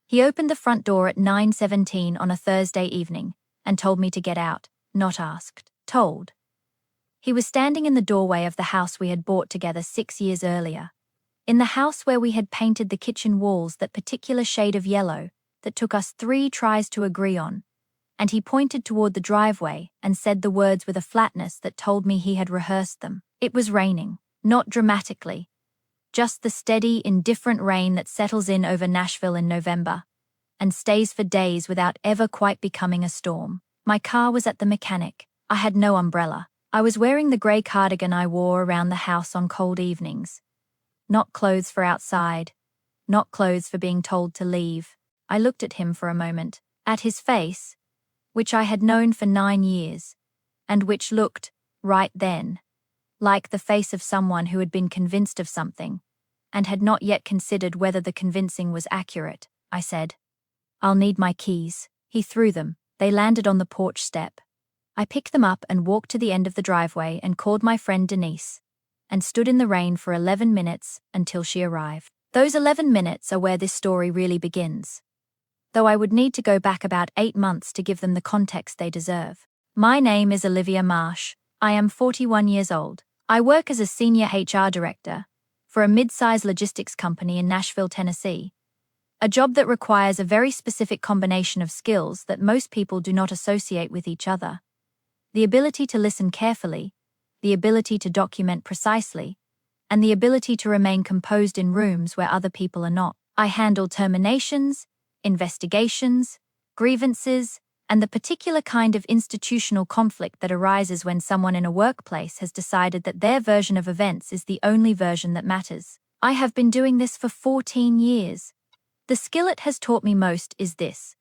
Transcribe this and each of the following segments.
He opened the front door at 9:17 on a Thursday evening and told me to get out, not asked, told. He was standing in the doorway of the house we had bought together 6 years earlier. In the house where we had painted the kitchen walls that particular shade of yellow that took us 3 tries to agree on, and he pointed toward the driveway and said the words with a flatness that told me he had rehearsed them. It was raining, not dramatically, just the steady, indifferent rain that settles in over Nashville in November and stays for days without ever quite becoming a storm. My car was at the mechanic. I had no umbrella. I was wearing the gray cardigan I wore around the house on cold evenings. Not clothes for outside, not clothes for being told to leave. I looked at him for a moment, at his face, which I had known for 9 years, and which looked, right then, like the face of someone who had been convinced of something, and had not yet considered whether the convincing was accurate. I said, "I'll need my keys." He threw them. They landed on the porch step. I picked them up and walked to the end of the driveway and called my friend Denise, and stood in the rain for 11 minutes until she arrived. Those 11 minutes are where this story really begins, though I would need to go back about 8 months to give them the context they deserve. My name is Olivia Marsh. I am 41 years old. I work as a senior HR director for a mid-size logistics company in Nashville, Tennessee, a job that requires a very specific combination of skills that most people do not associate with each other. The ability to listen carefully, the ability to document precisely, and the ability to remain composed in rooms where other people are not. I handle terminations, investigations, grievances, and the particular kind of institutional conflict that arises when someone in a workplace has decided that their version of events is the only version that matters. I have been doing this for 14 years. The skill it has taught me most is this.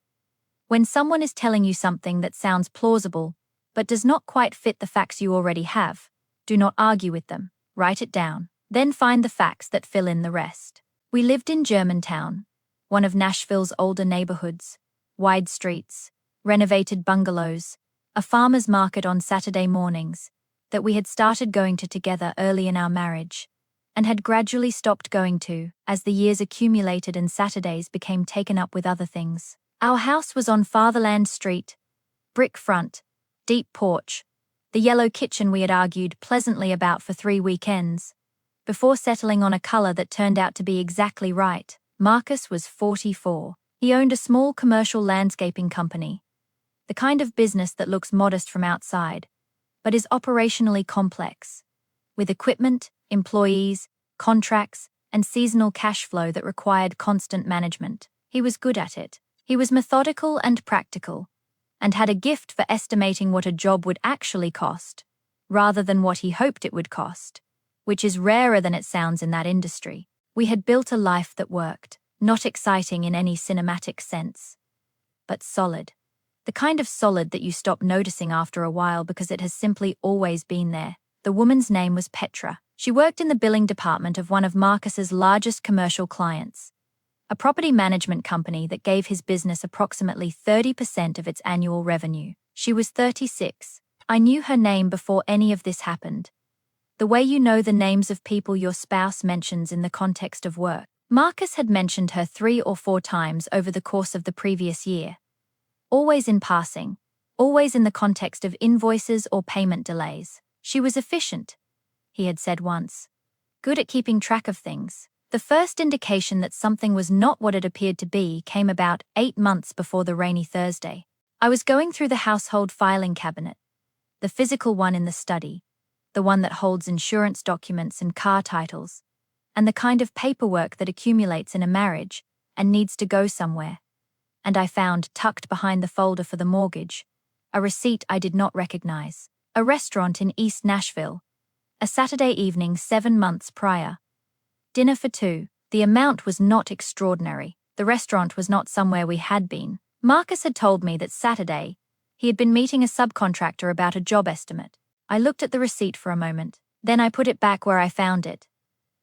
When someone is telling you something that sounds plausible, but does not quite fit the facts you already have, do not argue with them. Write it down. Then find the facts that fill in the rest. We lived in Germantown, one of Nashville's older neighborhoods, wide streets, renovated bungalows, a farmer's market on Saturday mornings that we had started going to together early in our marriage, and had gradually stopped going to as the years accumulated and Saturdays became taken up with other things. Our house was on Fatherland Street, brick front, deep porch, the yellow kitchen we had argued pleasantly about for 3 weekends, before settling on a color that turned out to be exactly right. Marcus was 44. He owned a small commercial landscaping company, the kind of business that looks modest from outside, but is operationally complex, with equipment, employees, contracts, and seasonal cash flow that required constant management. He was good at it. He was methodical and practical, and had a gift for estimating what a job would actually cost, rather than what he hoped it would cost, which is rarer than it sounds in that industry. We had built a life that worked, not exciting in any cinematic sense, but solid. The kind of solid that you stop noticing after a while because it has simply always been there. The woman's name was Petra. She worked in the billing department of one of Marcus's largest commercial clients, a property management company that gave his business approximately 30% of its annual revenue. She was 36. I knew her name before any of this happened. The way you know the names of people your spouse mentions in the context of work. Marcus had mentioned her 3 or 4 times over the course of the previous year. Always in passing, always in the context of invoices or payment delays. She was efficient, he had said once. Good at keeping track of things. The first indication that something was not what it appeared to be came about 8 months before the rainy Thursday. I was going through the household filing cabinet, the physical one in the study, the one that holds insurance documents and car titles, and the kind of paperwork that accumulates in a marriage and needs to go somewhere. And I found, tucked behind the folder for the mortgage, a receipt I did not recognize. A restaurant in East Nashville. A Saturday evening 7 months prior. Dinner for 2. The amount was not extraordinary. The restaurant was not somewhere we had been. Marcus had told me that Saturday, he had been meeting a subcontractor about a job estimate. I looked at the receipt for a moment. Then I put it back where I found it,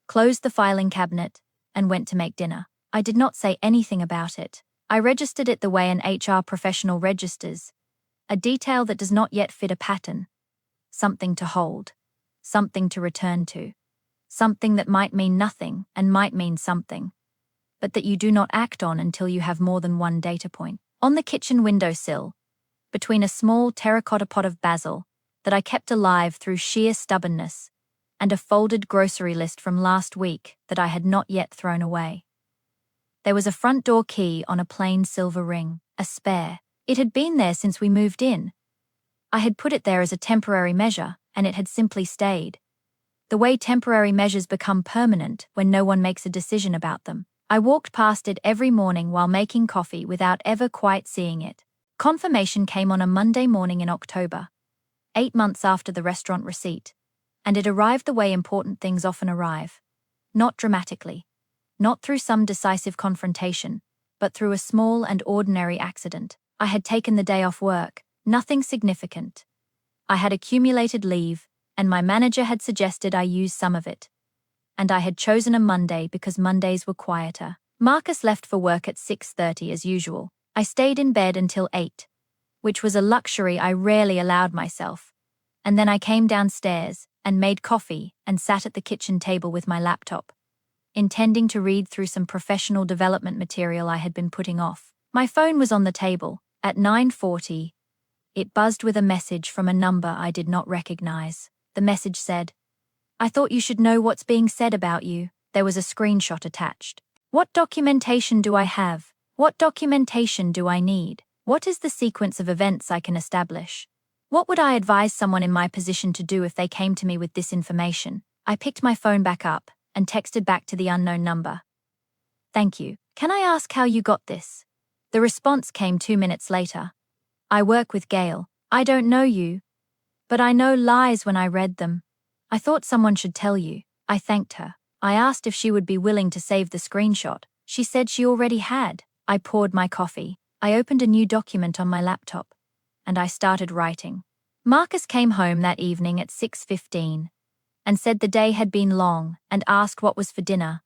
closed the filing cabinet, and went to make dinner. I did not say anything about it. I registered it the way an HR professional registers, a detail that does not yet fit a pattern. Something to hold, something to return to, something that might mean nothing and might mean something, but that you do not act on until you have more than one data point. On the kitchen windowsill, between a small terracotta pot of basil that I kept alive through sheer stubbornness, and a folded grocery list from last week that I had not yet thrown away. There was a front door key on a plain silver ring, a spare. It had been there since we moved in. I had put it there as a temporary measure, and it had simply stayed. The way temporary measures become permanent when no one makes a decision about them. I walked past it every morning while making coffee without ever quite seeing it. Confirmation came on a Monday morning in October, 8 months after the restaurant receipt, and it arrived the way important things often arrive. Not dramatically, not through some decisive confrontation, but through a small and ordinary accident. I had taken the day off work, nothing significant. I had accumulated leave, and my manager had suggested I use some of it. And I had chosen a Monday because Mondays were quieter. Marcus left for work at 6:30 as usual. I stayed in bed until 8, which was a luxury I rarely allowed myself. And then I came downstairs and made coffee and sat at the kitchen table with my laptop, intending to read through some professional development material I had been putting off. My phone was on the table. At 9:40, it buzzed with a message from a number I did not recognize. The message said, "I thought you should know what's being said about you." There was a screenshot attached. What documentation do I have? What documentation do I need? What is the sequence of events I can establish? What would I advise someone in my position to do if they came to me with this information? I picked my phone back up and texted back to the unknown number. "Thank you. Can I ask how you got this?" The response came 2 minutes later. "I work with Gail. I don't know you, but I know lies when I read them. I thought someone should tell you." I thanked her. I asked if she would be willing to save the screenshot. She said she already had. I poured my coffee. I opened a new document on my laptop, and I started writing. Marcus came home that evening at 6:15 and said the day had been long and asked what was for dinner.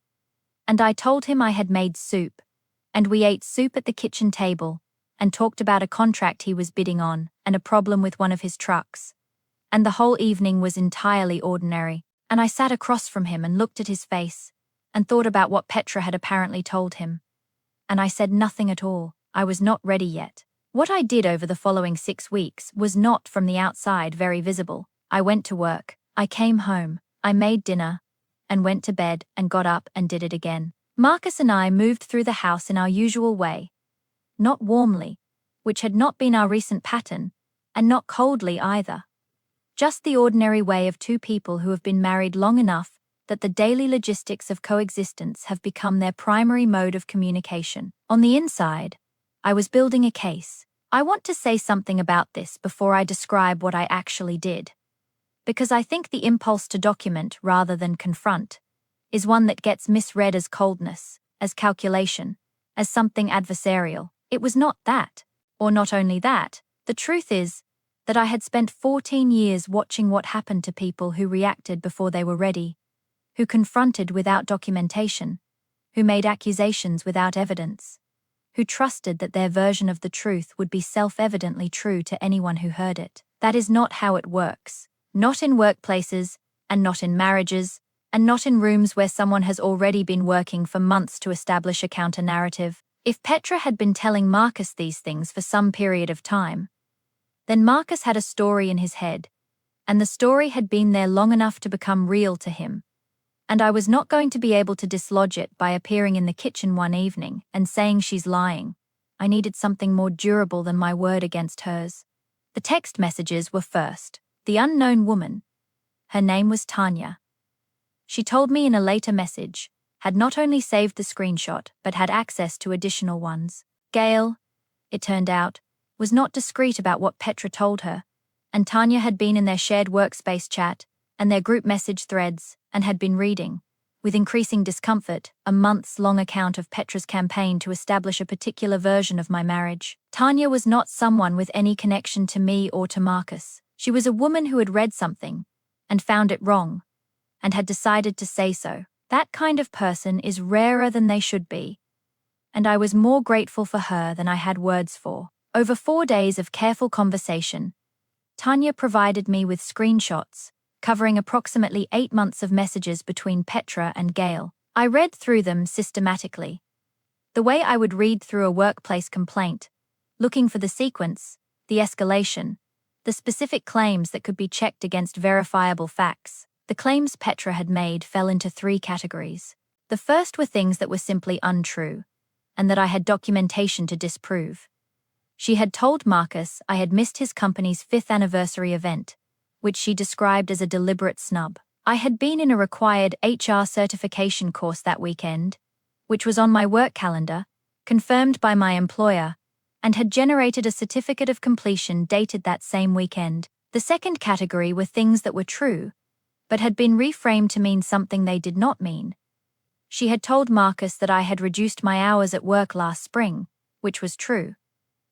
And I told him I had made soup, and we ate soup at the kitchen table and talked about a contract he was bidding on and a problem with one of his trucks. And the whole evening was entirely ordinary, and I sat across from him and looked at his face and thought about what Petra had apparently told him. And I said nothing at all. I was not ready yet. What I did over the following 6 weeks was not from the outside very visible. I went to work, I came home, I made dinner, and went to bed and got up and did it again. Marcus and I moved through the house in our usual way. Not warmly, which had not been our recent pattern, and not coldly either. Just the ordinary way of two people who have been married long enough that the daily logistics of coexistence have become their primary mode of communication. On the inside, I was building a case. I want to say something about this before I describe what I actually did, because I think the impulse to document rather than confront is one that gets misread as coldness, as calculation, as something adversarial. It was not that, or not only that. The truth is that I had spent 14 years watching what happened to people who reacted before they were ready, who confronted without documentation, who made accusations without evidence, who trusted that their version of the truth would be self-evidently true to anyone who heard it. That is not how it works. Not in workplaces, and not in marriages, and not in rooms where someone has already been working for months to establish a counter-narrative. If Petra had been telling Marcus these things for some period of time, then Marcus had a story in his head, and the story had been there long enough to become real to him. And I was not going to be able to dislodge it by appearing in the kitchen one evening and saying she's lying. I needed something more durable than my word against hers. The text messages were first. The unknown woman. Her name was Tanya. She told me in a later message, had not only saved the screenshot, but had access to additional ones. Gail, it turned out, was not discreet about what Petra told her, and Tanya had been in their shared workspace chat and their group message threads, and had been reading, with increasing discomfort, a months-long account of Petra's campaign to establish a particular version of my marriage. Tanya was not someone with any connection to me or to Marcus. She was a woman who had read something, and found it wrong, and had decided to say so. That kind of person is rarer than they should be, and I was more grateful for her than I had words for. Over 4 days of careful conversation, Tanya provided me with screenshots, covering approximately 8 months of messages between Petra and Gail. I read through them systematically, The way I would read through a workplace complaint, looking for the sequence, the escalation, the specific claims that could be checked against verifiable facts. The claims Petra had made fell into three categories. The first were things that were simply untrue, and that I had documentation to disprove. She had told Marcus I had missed his company's 5th anniversary event, which she described as a deliberate snub. I had been in a required HR certification course that weekend, which was on my work calendar, confirmed by my employer, and had generated a certificate of completion dated that same weekend. The second category were things that were true, but had been reframed to mean something they did not mean. She had told Marcus that I had reduced my hours at work last spring, which was true,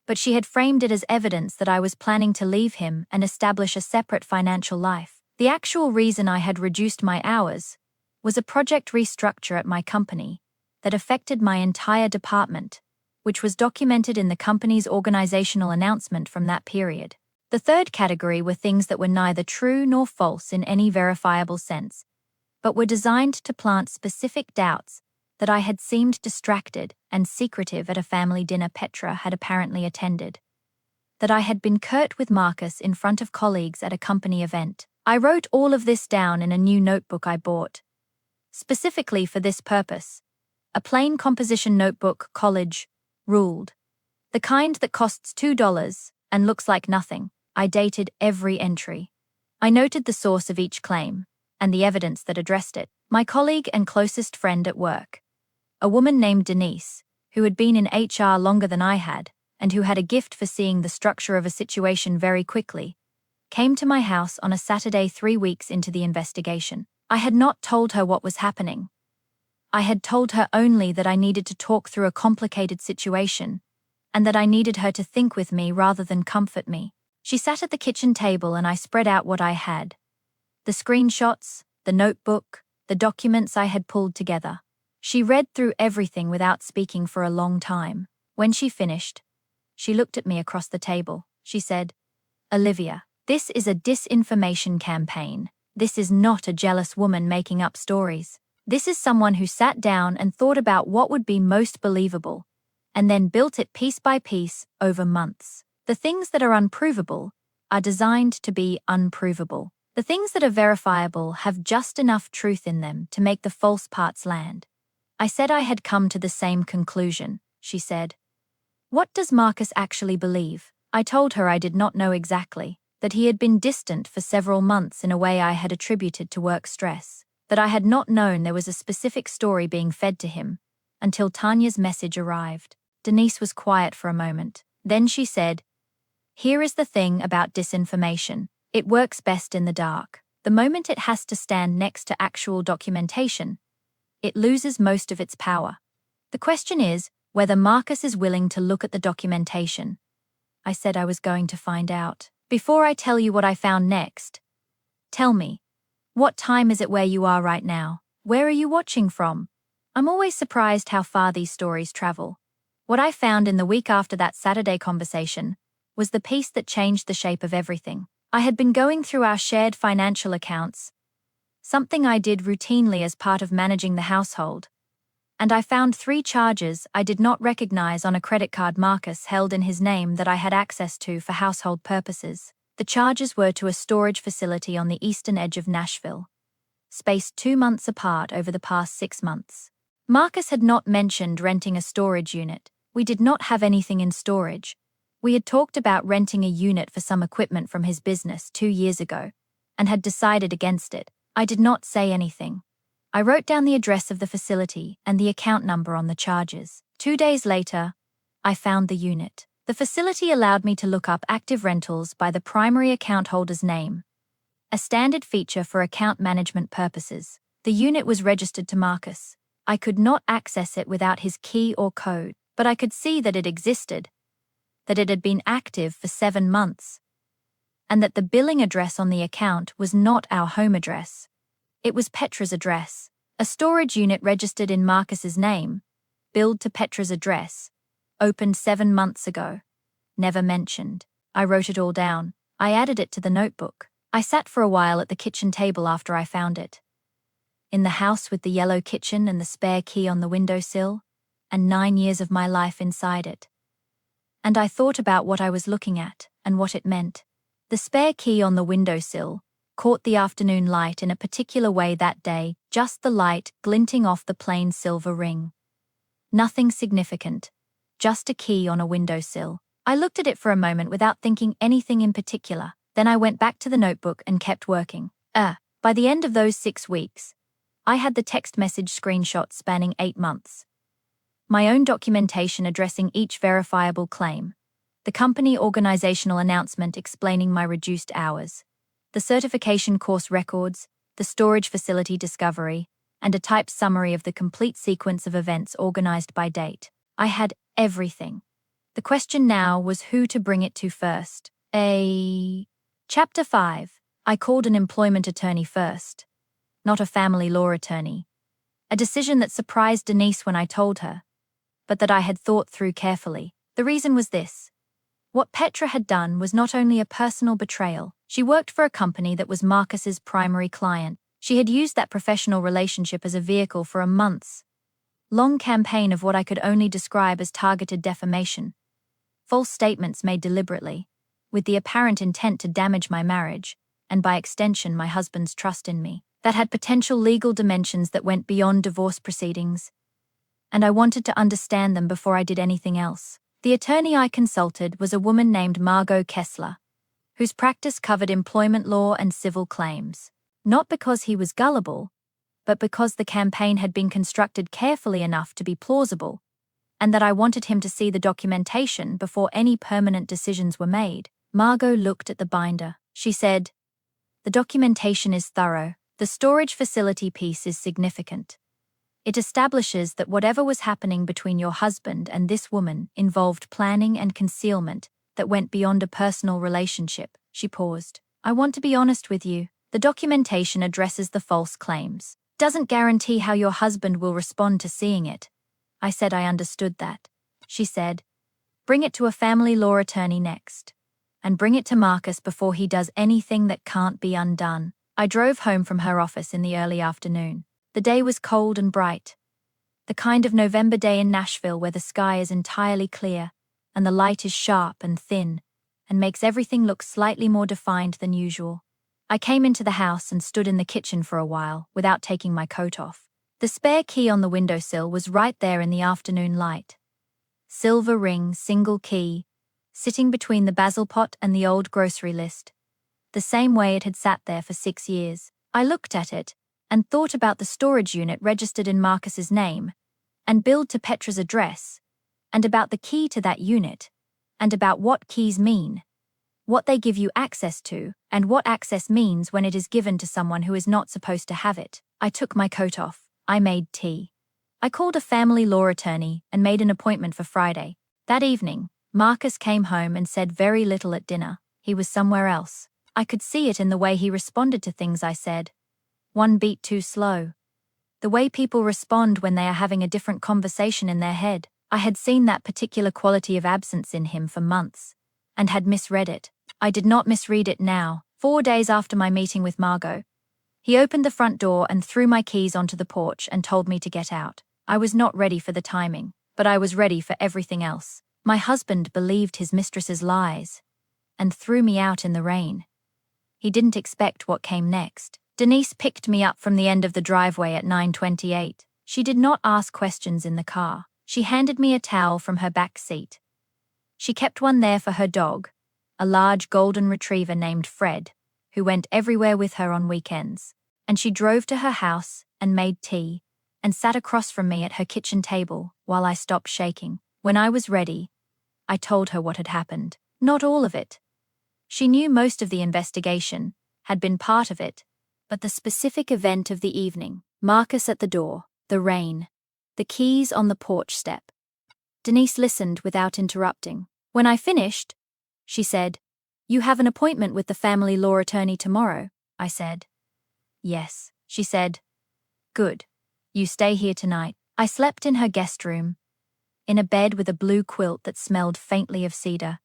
but she had framed it as evidence that I was planning to leave him and establish a separate financial life. The actual reason I had reduced my hours was a project restructure at my company that affected my entire department, which was documented in the company's organizational announcement from that period. The third category were things that were neither true nor false in any verifiable sense, but were designed to plant specific doubts that I had seemed distracted and secretive at a family dinner Petra had apparently attended, that I had been curt with Marcus in front of colleagues at a company event. I wrote all of this down in a new notebook I bought, specifically for this purpose, a plain composition notebook college ruled, the kind that costs $2 and looks like nothing. I dated every entry. I noted the source of each claim and the evidence that addressed it. My colleague and closest friend at work, a woman named Denise, who had been in HR longer than I had and who had a gift for seeing the structure of a situation very quickly, came to my house on a Saturday 3 weeks into the investigation. I had not told her what was happening. I had told her only that I needed to talk through a complicated situation and that I needed her to think with me rather than comfort me. She sat at the kitchen table and I spread out what I had. The screenshots, the notebook, the documents I had pulled together. She read through everything without speaking for a long time. When she finished, she looked at me across the table. She said, "Olivia, this is a disinformation campaign. This is not a jealous woman making up stories. This is someone who sat down and thought about what would be most believable, and then built it piece by piece over months. The things that are unprovable are designed to be unprovable. The things that are verifiable have just enough truth in them to make the false parts land." I said I had come to the same conclusion. She said, "What does Marcus actually believe?" I told her I did not know exactly, that he had been distant for several months in a way I had attributed to work stress, that I had not known there was a specific story being fed to him until Tanya's message arrived. Denise was quiet for a moment. Then she said, "Here is the thing about disinformation. It works best in the dark. The moment it has to stand next to actual documentation, it loses most of its power. The question is whether Marcus is willing to look at the documentation." I said I was going to find out. "Before I tell you what I found next, tell me, what time is it where you are right now? Where are you watching from?" I'm always surprised how far these stories travel. What I found in the week after that Saturday conversation was the piece that changed the shape of everything. I had been going through our shared financial accounts, something I did routinely as part of managing the household, and I found 3 charges I did not recognize on a credit card Marcus held in his name that I had access to for household purposes. The charges were to a storage facility on the eastern edge of Nashville, spaced 2 months apart over the past 6 months. Marcus had not mentioned renting a storage unit. We did not have anything in storage. We had talked about renting a unit for some equipment from his business 2 years ago, and had decided against it. I did not say anything. I wrote down the address of the facility and the account number on the charges. 2 days later, I found the unit. The facility allowed me to look up active rentals by the primary account holder's name, a standard feature for account management purposes. The unit was registered to Marcus. I could not access it without his key or code, but I could see that it existed, that it had been active for 7 months, and that the billing address on the account was not our home address. It was Petra's address. A storage unit registered in Marcus's name, billed to Petra's address, opened 7 months ago. Never mentioned. I wrote it all down. I added it to the notebook. I sat for a while at the kitchen table after I found it. In the house with the yellow kitchen and the spare key on the windowsill, and 9 years of my life inside it. And I thought about what I was looking at and what it meant. The spare key on the windowsill caught the afternoon light in a particular way that day, just the light glinting off the plain silver ring. Nothing significant, just a key on a windowsill. I looked at it for a moment without thinking anything in particular. Then I went back to the notebook and kept working. By the end of those 6 weeks, I had the text message screenshots spanning 8 months. My own documentation addressing each verifiable claim. The company organizational announcement explaining my reduced hours. The certification course records, the storage facility discovery, and a typed summary of the complete sequence of events organized by date. I had everything. The question now was who to bring it to first. Chapter 5. I called an employment attorney first. Not a family law attorney. A decision that surprised Denise when I told her, but that I had thought through carefully. The reason was this. What Petra had done was not only a personal betrayal. She worked for a company that was Marcus's primary client. She had used that professional relationship as a vehicle for a months-long campaign of what I could only describe as targeted defamation. False statements made deliberately, with the apparent intent to damage my marriage, and by extension my husband's trust in me, that had potential legal dimensions that went beyond divorce proceedings. And I wanted to understand them before I did anything else. The attorney I consulted was a woman named Margot Kessler, whose practice covered employment law and civil claims. Not because he was gullible, but because the campaign had been constructed carefully enough to be plausible, and that I wanted him to see the documentation before any permanent decisions were made. Margot looked at the binder. She said, "The documentation is thorough. The storage facility piece is significant. It establishes that whatever was happening between your husband and this woman involved planning and concealment that went beyond a personal relationship." She paused. "I want to be honest with you. The documentation addresses the false claims. Doesn't guarantee how your husband will respond to seeing it." I said I understood that. She said, "Bring it to a family law attorney next. And bring it to Marcus before he does anything that can't be undone." I drove home from her office in the early afternoon. The day was cold and bright. The kind of November day in Nashville where the sky is entirely clear, and the light is sharp and thin, and makes everything look slightly more defined than usual. I came into the house and stood in the kitchen for a while, without taking my coat off. The spare key on the windowsill was right there in the afternoon light. Silver ring, single key, sitting between the basil pot and the old grocery list. The same way it had sat there for 6 years. I looked at it, and thought about the storage unit registered in Marcus's name, and billed to Petra's address, and about the key to that unit, and about what keys mean, what they give you access to, and what access means when it is given to someone who is not supposed to have it. I took my coat off. I made tea. I called a family law attorney and made an appointment for Friday. That evening, Marcus came home and said very little at dinner. He was somewhere else. I could see it in the way he responded to things I said. One beat too slow. The way people respond when they are having a different conversation in their head. I had seen that particular quality of absence in him for months, and had misread it. I did not misread it now. 4 days after my meeting with Margot, he opened the front door and threw my keys onto the porch and told me to get out. I was not ready for the timing, but I was ready for everything else. My husband believed his mistress's lies, and threw me out in the rain. He didn't expect what came next. Denise picked me up from the end of the driveway at 9:28. She did not ask questions in the car. She handed me a towel from her back seat. She kept one there for her dog, a large golden retriever named Fred, who went everywhere with her on weekends. And she drove to her house and made tea, and sat across from me at her kitchen table while I stopped shaking. When I was ready, I told her what had happened. Not all of it. She knew most of the investigation, had been part of it, but the specific event of the evening, Marcus at the door, the rain, the keys on the porch step. Denise listened without interrupting. When I finished, she said, "You have an appointment with the family law attorney tomorrow," I said. "Yes," she said. "Good. You stay here tonight." I slept in her guest room, in a bed with a blue quilt that smelled faintly of cedar.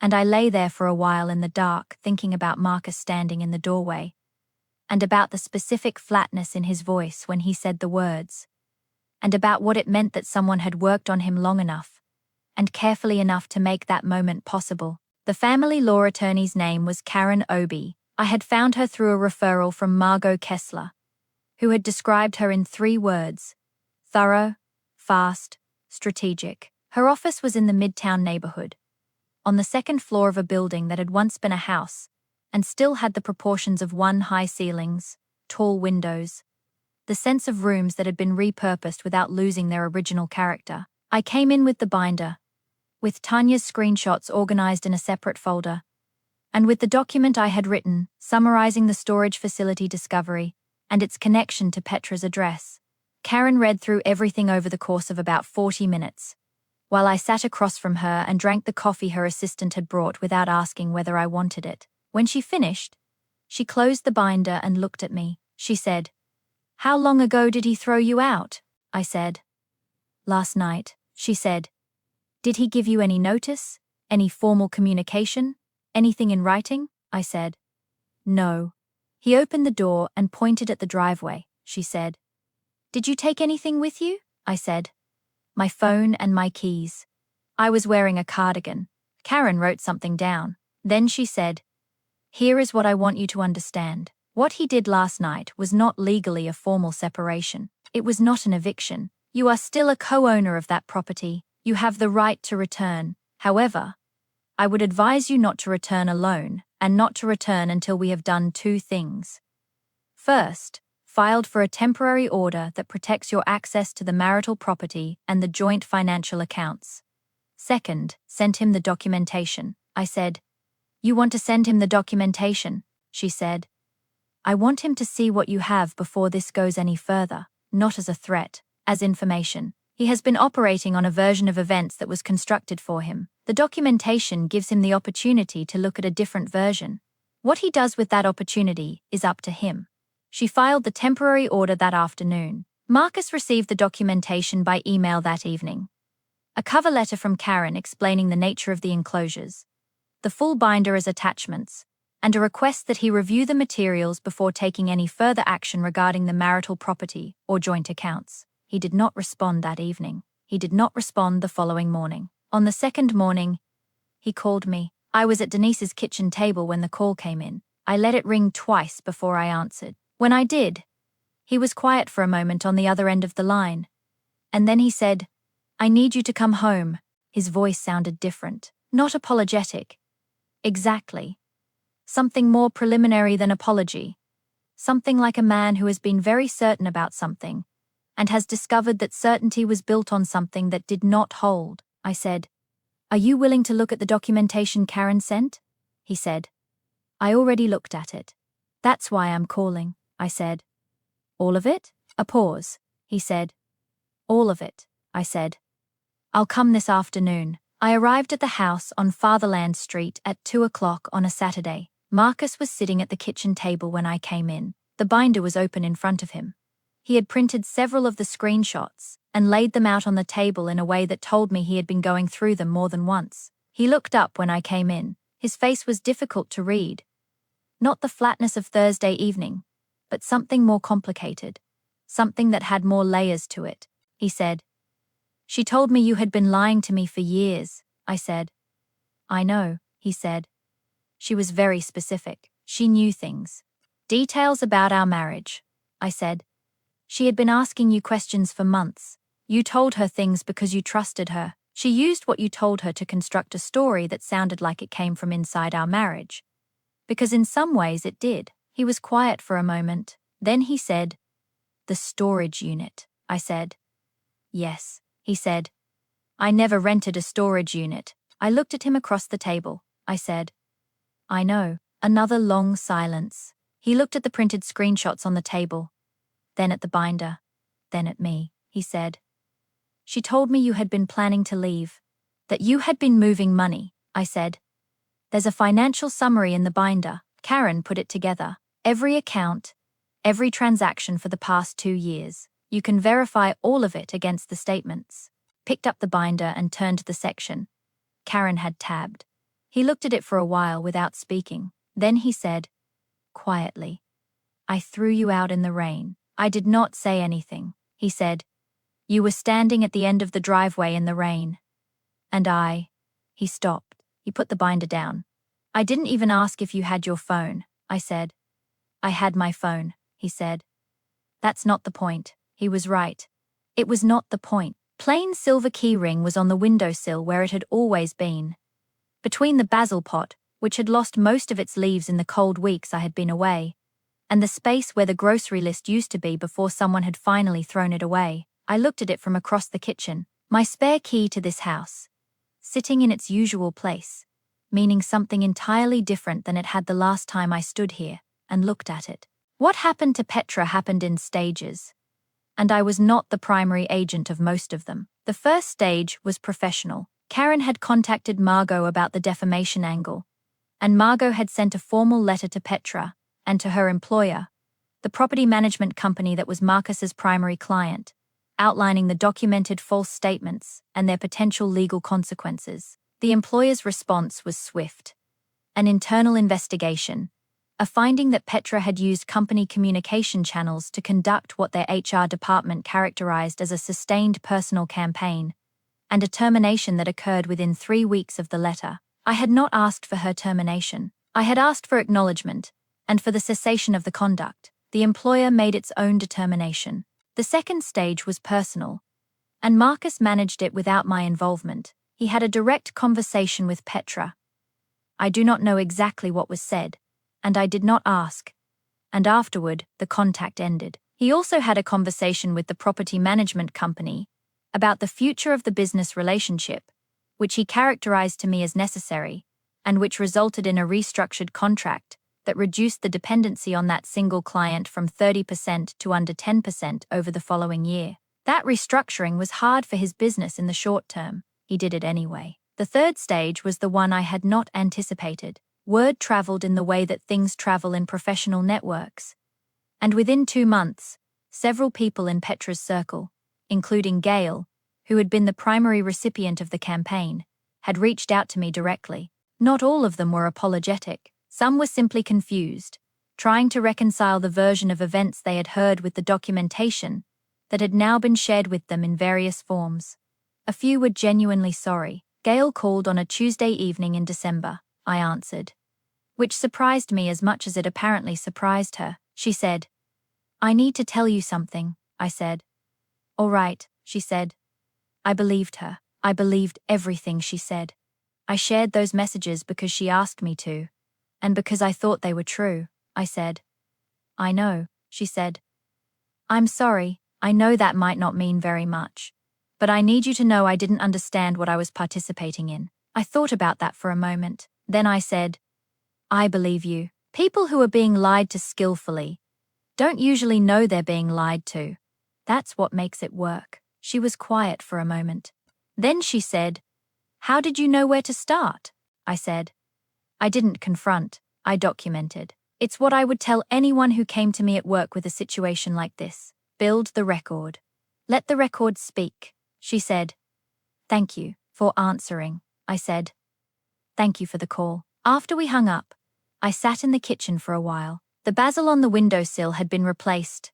And I lay there for a while in the dark thinking about Marcus standing in the doorway, and about the specific flatness in his voice when he said the words, and about what it meant that someone had worked on him long enough and carefully enough to make that moment possible. The family law attorney's name was Karen Obi. I had found her through a referral from Margot Kessler, who had described her in 3 words: thorough, fast, strategic. Her office was in the Midtown neighborhood, on the 2nd floor of a building that had once been a house and still had the proportions of 1 high ceilings, tall windows, the sense of rooms that had been repurposed without losing their original character. I came in with the binder, with Tanya's screenshots organized in a separate folder, and with the document I had written, summarizing the storage facility discovery and its connection to Petra's address. Karen read through everything over the course of about 40 minutes, while I sat across from her and drank the coffee her assistant had brought without asking whether I wanted it. When she finished, she closed the binder and looked at me. She said, "How long ago did he throw you out?" I said. "Last night," she said. "Did he give you any notice? Any formal communication? Anything in writing?" I said. "No." "He opened the door and pointed at the driveway," she said. "Did you take anything with you?" I said. "My phone and my keys. I was wearing a cardigan." Karen wrote something down. Then she said, "Here is what I want you to understand. What he did last night was not legally a formal separation. It was not an eviction. You are still a co-owner of that property. You have the right to return. However, I would advise you not to return alone, and not to return until we have done 2 things. First, filed for a temporary order that protects your access to the marital property and the joint financial accounts. Second, sent him the documentation." I said. "You want to send him the documentation?" she said. "I want him to see what you have before this goes any further, not as a threat, as information. He has been operating on a version of events that was constructed for him. The documentation gives him the opportunity to look at a different version. What he does with that opportunity is up to him." She filed the temporary order that afternoon. Marcus received the documentation by email that evening. A cover letter from Karen explaining the nature of the enclosures, the full binder as attachments, and a request that he review the materials before taking any further action regarding the marital property or joint accounts. He did not respond that evening. He did not respond the following morning. On the 2nd morning, he called me. I was at Denise's kitchen table when the call came in. I let it ring twice before I answered. When I did, he was quiet for a moment on the other end of the line. And then he said, "I need you to come home." His voice sounded different, not apologetic. Exactly. Something more preliminary than apology. Something like a man who has been very certain about something and has discovered that certainty was built on something that did not hold. I said, "Are you willing to look at the documentation Karen sent?" He said, "I already looked at it. That's why I'm calling," I said. "All of it?" A pause. He said, "All of it," I said. "I'll come this afternoon." I arrived at the house on Fatherland Street at 2 o'clock on a Saturday. Marcus was sitting at the kitchen table when I came in. The binder was open in front of him. He had printed several of the screenshots and laid them out on the table in a way that told me he had been going through them more than once. He looked up when I came in. His face was difficult to read. Not the flatness of Thursday evening, but something more complicated. Something that had more layers to it. He said, "She told me you had been lying to me for years," I said. "I know," he said. "She was very specific. She knew things. Details about our marriage," I said. "She had been asking you questions for months. You told her things because you trusted her. She used what you told her to construct a story that sounded like it came from inside our marriage. Because in some ways it did." He was quiet for a moment. Then he said, "The storage unit," I said. "Yes," he said. "I never rented a storage unit." I looked at him across the table. I said, "I know." Another long silence. He looked at the printed screenshots on the table, then at the binder, then at me. He said, "She told me you had been planning to leave, that you had been moving money." I said, "There's a financial summary in the binder." Karen put it together. Every account, every transaction for the past 2 years. You can verify all of it against the statements. Picked up the binder and turned to the section Karen had tabbed. He looked at it for a while without speaking. Then he said, quietly, "I threw you out in the rain." I did not say anything. He said, You were standing at the end of the driveway in the rain. And He stopped. He put the binder down. I didn't even ask if you had your phone, I said. I had my phone, he said. That's not the point. He was right. It was not the point. Plain silver key ring was on the windowsill where it had always been. Between the basil pot, which had lost most of its leaves in the cold weeks I had been away, and the space where the grocery list used to be before someone had finally thrown it away, I looked at it from across the kitchen. My spare key to this house, sitting in its usual place, meaning something entirely different than it had the last time I stood here and looked at it. What happened to Petra happened in stages, and I was not the primary agent of most of them. The first stage was professional. Karen had contacted Margot about the defamation angle, and Margot had sent a formal letter to Petra and to her employer, the property management company that was Marcus's primary client, outlining the documented false statements and their potential legal consequences. The employer's response was swift. An internal investigation, a finding that Petra had used company communication channels to conduct what their HR department characterized as a sustained personal campaign, and a termination that occurred within 3 weeks of the letter. I had not asked for her termination. I had asked for acknowledgement, and for the cessation of the conduct. The employer made its own determination. The second stage was personal, and Marcus managed it without my involvement. He had a direct conversation with Petra. I do not know exactly what was said, and I did not ask. And afterward, the contact ended. He also had a conversation with the property management company about the future of the business relationship, which he characterized to me as necessary, and which resulted in a restructured contract that reduced the dependency on that single client from 30% to under 10% over the following year. That restructuring was hard for his business in the short term. He did it anyway. The third stage was the one I had not anticipated. Word traveled in the way that things travel in professional networks. And within 2 months, several people in Petra's circle, including Gail, who had been the primary recipient of the campaign, had reached out to me directly. Not all of them were apologetic. Some were simply confused, trying to reconcile the version of events they had heard with the documentation that had now been shared with them in various forms. A few were genuinely sorry. Gail called on a Tuesday evening in December, I answered, which surprised me as much as it apparently surprised her. She said, "I need to tell you something," I said. "All right," she said. I believed her. I believed everything she said. I shared those messages because she asked me to, and because I thought they were true. I said, "I know," she said. "I'm sorry, I know that might not mean very much. But I need you to know I didn't understand what I was participating in." I thought about that for a moment. Then I said, "I believe you. People who are being lied to skillfully don't usually know they're being lied to. That's what makes it work." She was quiet for a moment. Then she said, "How did you know where to start?" I said. I didn't confront, I documented. It's what I would tell anyone who came to me at work with a situation like this. Build the record. Let the record speak. She said, "Thank you for answering," I said. "Thank you for the call." After we hung up, I sat in the kitchen for a while. The basil on the windowsill had been replaced.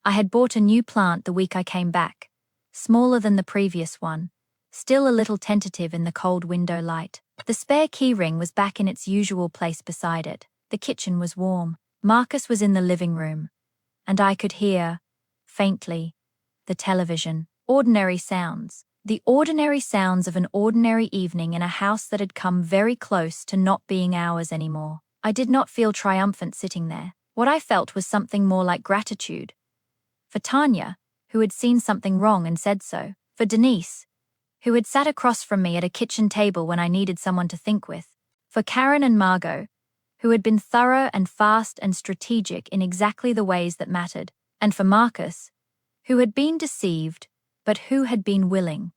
I had bought a new plant the week I came back, smaller than the previous one, still a little tentative in the cold window light. The spare keyring was back in its usual place beside it. The kitchen was warm. Marcus was in the living room, and I could hear, faintly, the television. Ordinary sounds. The ordinary sounds of an ordinary evening in a house that had come very close to not being ours anymore. I did not feel triumphant sitting there. What I felt was something more like gratitude. For Tanya, who had seen something wrong and said so. For Denise, who had sat across from me at a kitchen table when I needed someone to think with. For Karen and Margot, who had been thorough and fast and strategic in exactly the ways that mattered. And for Marcus, who had been deceived, but who had been willing,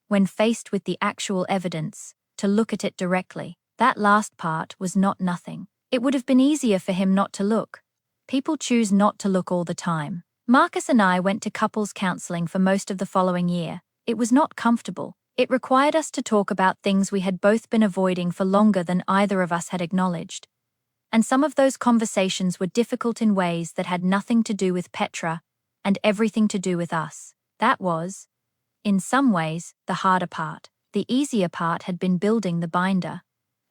when faced with the actual evidence, to look at it directly. That last part was not nothing. It would have been easier for him not to look. People choose not to look all the time. Marcus and I went to couples counseling for most of the following year. It was not comfortable. It required us to talk about things we had both been avoiding for longer than either of us had acknowledged. And some of those conversations were difficult in ways that had nothing to do with Petra and everything to do with us. That was, in some ways, the harder part. The easier part had been building the binder.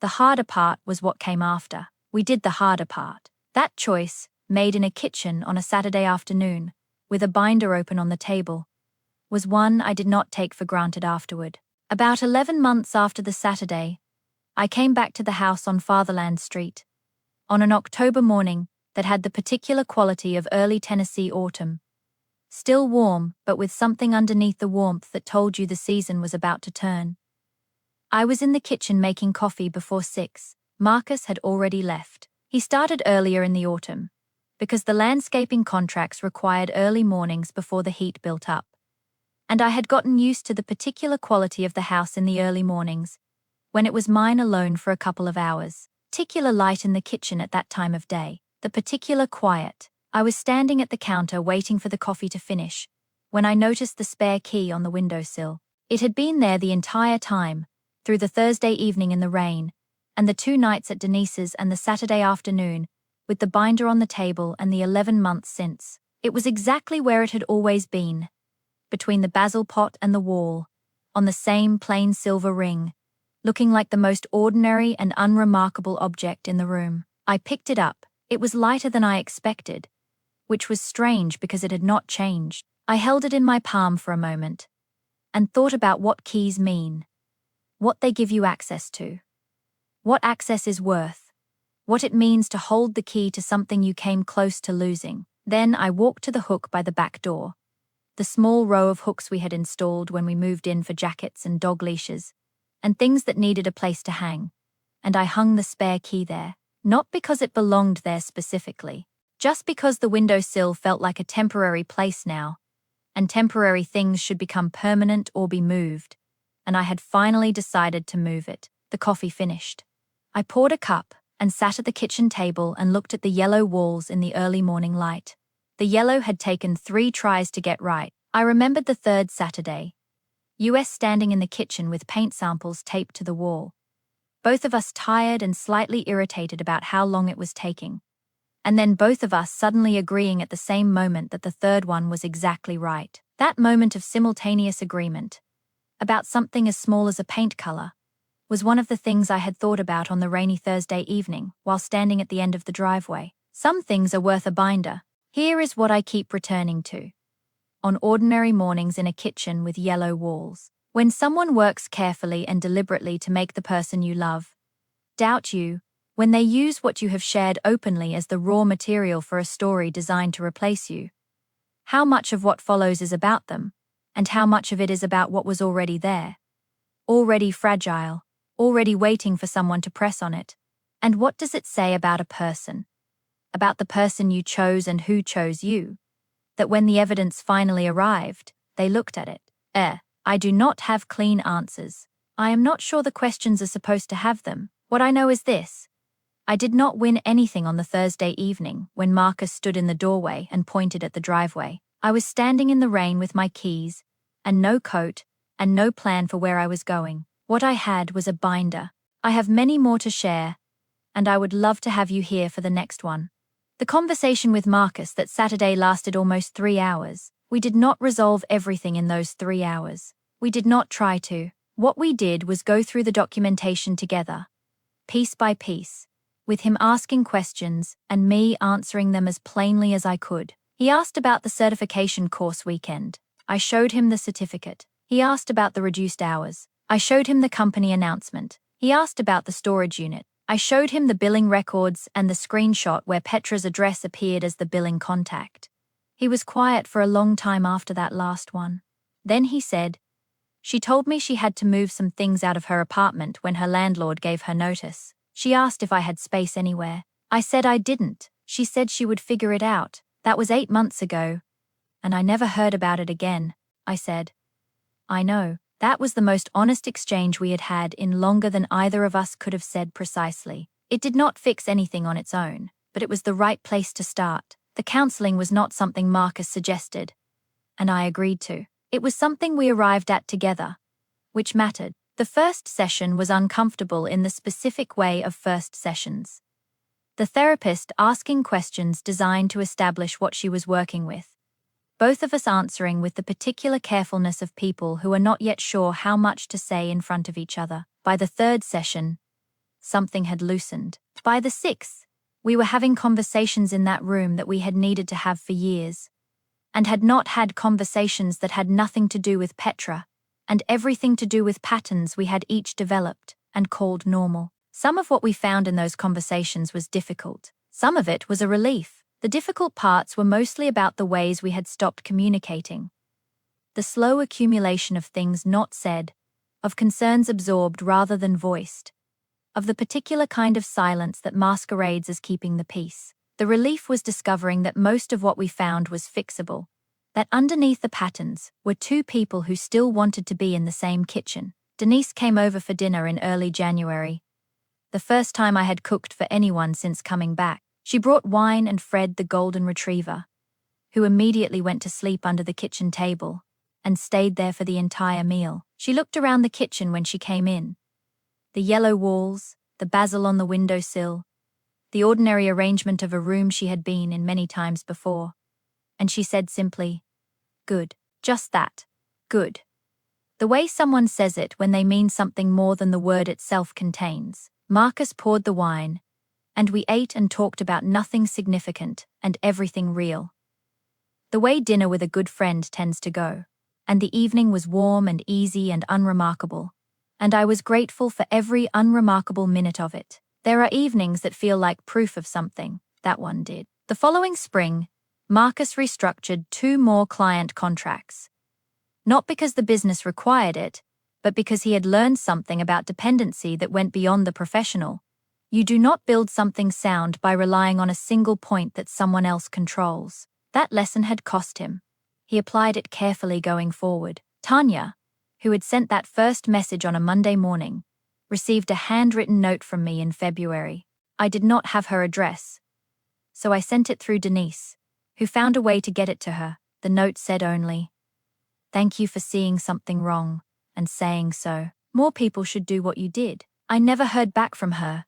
The harder part was what came after. We did the harder part. That choice, made in a kitchen on a Saturday afternoon, with a binder open on the table, was one I did not take for granted afterward. About 11 months after the Saturday, I came back to the house on Fatherland Street, on an October morning that had the particular quality of early Tennessee autumn. Still warm, but with something underneath the warmth that told you the season was about to turn. I was in the kitchen making coffee before 6. Marcus had already left. He started earlier in the autumn, because the landscaping contracts required early mornings before the heat built up. And I had gotten used to the particular quality of the house in the early mornings, when it was mine alone for a couple of hours. Particular light in the kitchen at that time of day, the particular quiet. I was standing at the counter waiting for the coffee to finish, when I noticed the spare key on the windowsill. It had been there the entire time, through the Thursday evening in the rain, and the 2 nights at Denise's and the Saturday afternoon, with the binder on the table and the 11 months since. It was exactly where it had always been, between the basil pot and the wall, on the same plain silver ring, looking like the most ordinary and unremarkable object in the room. I picked it up. It was lighter than I expected, which was strange because it had not changed. I held it in my palm for a moment, and thought about what keys mean, what they give you access to, what access is worth, what it means to hold the key to something you came close to losing. Then I walked to the hook by the back door, the small row of hooks we had installed when we moved in for jackets and dog leashes, and things that needed a place to hang, and I hung the spare key there, not because it belonged there specifically, just because the windowsill felt like a temporary place now, and temporary things should become permanent or be moved, and I had finally decided to move it. The coffee finished. I poured a cup and sat at the kitchen table and looked at the yellow walls in the early morning light. The yellow had taken 3 tries to get right. I remembered the 3rd Saturday, US standing in the kitchen with paint samples taped to the wall, both of us tired and slightly irritated about how long it was taking, and then both of us suddenly agreeing at the same moment that the 3rd one was exactly right. That moment of simultaneous agreement, about something as small as a paint color, was one of the things I had thought about on the rainy Thursday evening while standing at the end of the driveway. Some things are worth a binder. Here is what I keep returning to. On ordinary mornings in a kitchen with yellow walls, when someone works carefully and deliberately to make the person you love doubt you, when they use what you have shared openly as the raw material for a story designed to replace you, how much of what follows is about them, and how much of it is about what was already there, already fragile, already waiting for someone to press on it. And what does it say about a person? About the person you chose and who chose you? That when the evidence finally arrived, they looked at it. I do not have clean answers. I am not sure the questions are supposed to have them. What I know is this. I did not win anything on the Thursday evening when Marcus stood in the doorway and pointed at the driveway. I was standing in the rain with my keys, and no coat, and no plan for where I was going. What I had was a binder. I have many more to share, and I would love to have you here for the next one. The conversation with Marcus that Saturday lasted almost 3 hours. We did not resolve everything in those 3 hours. We did not try to. What we did was go through the documentation together, piece by piece, with him asking questions and me answering them as plainly as I could. He asked about the certification course weekend. I showed him the certificate. He asked about the reduced hours. I showed him the company announcement. He asked about the storage unit. I showed him the billing records and the screenshot where Petra's address appeared as the billing contact. He was quiet for a long time after that last one. Then he said, "She told me she had to move some things out of her apartment when her landlord gave her notice. She asked if I had space anywhere. I said I didn't. She said she would figure it out. That was 8 months ago. And I never heard about it again," I said. I know. That was the most honest exchange we had had in longer than either of us could have said precisely. It did not fix anything on its own, but it was the right place to start. The counseling was not something Marcus suggested, and I agreed to. It was something we arrived at together, which mattered. The first session was uncomfortable in the specific way of first sessions. The therapist asking questions designed to establish what she was working with. both of us answering with the particular carefulness of people who are not yet sure how much to say in front of each other. By the third session, something had loosened. By the sixth, we were having conversations in that room that we had needed to have for years, and had not had conversations that had nothing to do with Petra, and everything to do with patterns we had each developed and called normal. Some of what we found in those conversations was difficult. Some of it was a relief. The difficult parts were mostly about the ways we had stopped communicating. The slow accumulation of things not said, of concerns absorbed rather than voiced, of the particular kind of silence that masquerades as keeping the peace. The relief was discovering that most of what we found was fixable, that underneath the patterns were two people who still wanted to be in the same kitchen. Denise came over for dinner in early January, the first time I had cooked for anyone since coming back. She brought wine and Fred the golden retriever, who immediately went to sleep under the kitchen table and stayed there for the entire meal. She looked around the kitchen when she came in. The yellow walls, the basil on the windowsill, the ordinary arrangement of a room she had been in many times before. And she said simply, "Good." Just that. Good. The way someone says it when they mean something more than the word itself contains. Marcus poured the wine, and we ate and talked about nothing significant and everything real. The way dinner with a good friend tends to go. And the evening was warm and easy and unremarkable, and I was grateful for every unremarkable minute of it. There are evenings that feel like proof of something. That one did. The following spring, Marcus restructured 2 more client contracts. Not because the business required it, but because he had learned something about dependency that went beyond the professional. You do not build something sound by relying on a single point that someone else controls. That lesson had cost him. He applied it carefully going forward. Tanya, who had sent that first message on a Monday morning, received a handwritten note from me in February. I did not have her address, so I sent it through Denise, who found a way to get it to her. The note said only, "Thank you for seeing something wrong and saying so. More people should do what you did." I never heard back from her,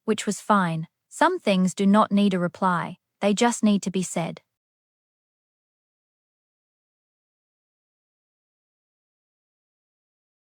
which was fine. Some things do not need a reply, they just need to be said.